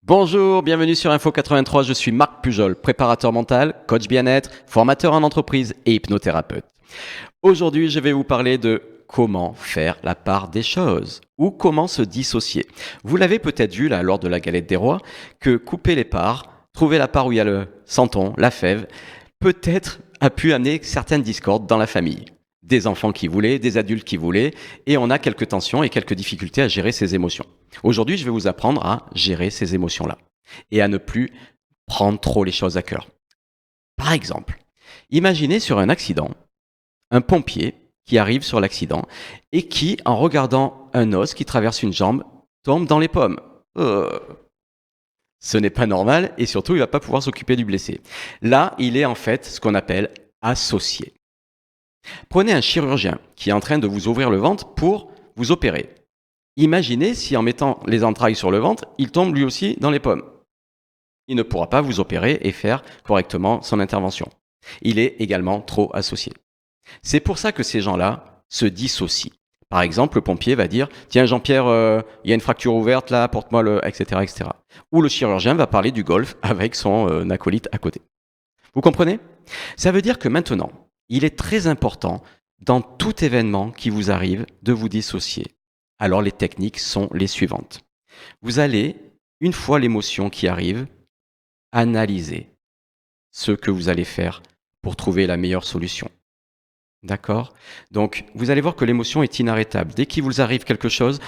Bonjour, bienvenue sur Info 83, je suis Marc Pujol, préparateur mental, coach bien-être, formateur en entreprise et hypnothérapeute. Aujourd'hui, je vais vous parler de comment faire la part des choses ou comment se dissocier. Vous l'avez peut-être vu là lors de la galette des rois que couper les parts, trouver la part où il y a le santon, la fève, peut-être a pu amener certaines discordes dans la famille. Des enfants qui voulaient, des adultes qui voulaient, et on a quelques tensions et quelques difficultés à gérer ces émotions. Aujourd'hui, je vais vous apprendre à gérer ces émotions-là et à ne plus prendre trop les choses à cœur. Par exemple, imaginez sur un accident, un pompier qui arrive sur l'accident et qui, en regardant un os qui traverse une jambe, tombe dans les pommes. Ce n'est pas normal et surtout, il ne va pas pouvoir s'occuper du blessé. Là, il est en fait ce qu'on appelle associé. Prenez un chirurgien qui est en train de vous ouvrir le ventre pour vous opérer. Imaginez si en mettant les entrailles sur le ventre, il tombe lui aussi dans les pommes. Il ne pourra pas vous opérer et faire correctement son intervention. Il est également trop associé. C'est pour ça que ces gens-là se dissocient. Par exemple, le pompier va dire « Tiens Jean-Pierre, il y a une fracture ouverte là, porte-moi le... » etc., etc. Ou le chirurgien va parler du golf avec son acolyte à côté. Vous comprenez ? Ça veut dire que maintenant, il est très important, dans tout événement qui vous arrive, de vous dissocier. Alors les techniques sont les suivantes. Vous allez, une fois l'émotion qui arrive, analyser ce que vous allez faire pour trouver la meilleure solution. D'accord ? Donc, vous allez voir que l'émotion est inarrêtable. Dès qu'il vous arrive quelque chose,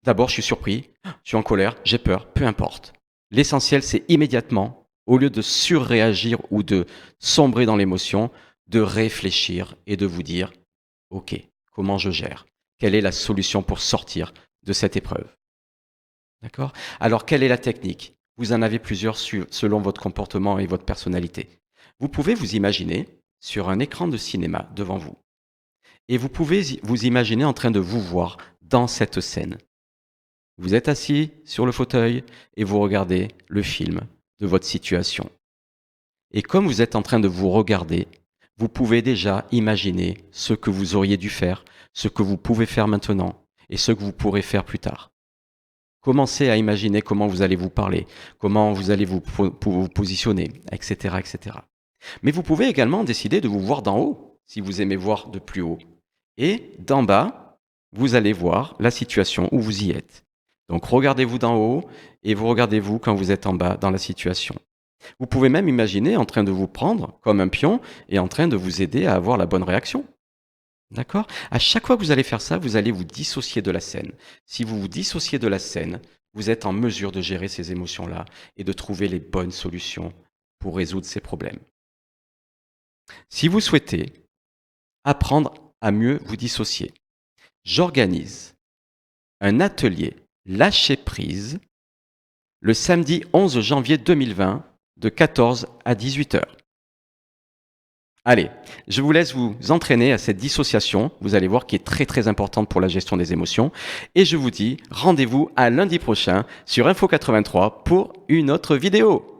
d'abord je suis surpris, je suis en colère, j'ai peur, peu importe. L'essentiel, c'est immédiatement, au lieu de surréagir ou de sombrer dans l'émotion, de réfléchir et de vous dire « Ok, comment je gère ? Quelle est la solution pour sortir de cette épreuve ?» D'accord ? Alors, quelle est la technique ? Vous en avez plusieurs selon votre comportement et votre personnalité. Vous pouvez vous imaginer sur un écran de cinéma devant vous. Et vous pouvez vous imaginer en train de vous voir dans cette scène. Vous êtes assis sur le fauteuil et vous regardez le film de votre situation. Et comme vous êtes en train de vous regarder, vous pouvez déjà imaginer ce que vous auriez dû faire, ce que vous pouvez faire maintenant et ce que vous pourrez faire plus tard. Commencez à imaginer comment vous allez vous parler, comment vous allez vous positionner, etc., etc. Mais vous pouvez également décider de vous voir d'en haut, si vous aimez voir de plus haut. Et d'en bas, vous allez voir la situation où vous y êtes. Donc regardez-vous d'en haut et vous regardez-vous quand vous êtes en bas dans la situation. Vous pouvez même imaginer en train de vous prendre comme un pion et en train de vous aider à avoir la bonne réaction. D'accord ? À chaque fois que vous allez faire ça, vous allez vous dissocier de la scène. Si vous vous dissociez de la scène, vous êtes en mesure de gérer ces émotions-là et de trouver les bonnes solutions pour résoudre ces problèmes. Si vous souhaitez apprendre à mieux vous dissocier, j'organise un atelier lâcher prise le samedi 11 janvier 2020 de 14 à 18 heures. Allez, je vous laisse vous entraîner à cette dissociation, vous allez voir qui est très très importante pour la gestion des émotions, et je vous dis rendez-vous à lundi prochain sur Info 83 pour une autre vidéo.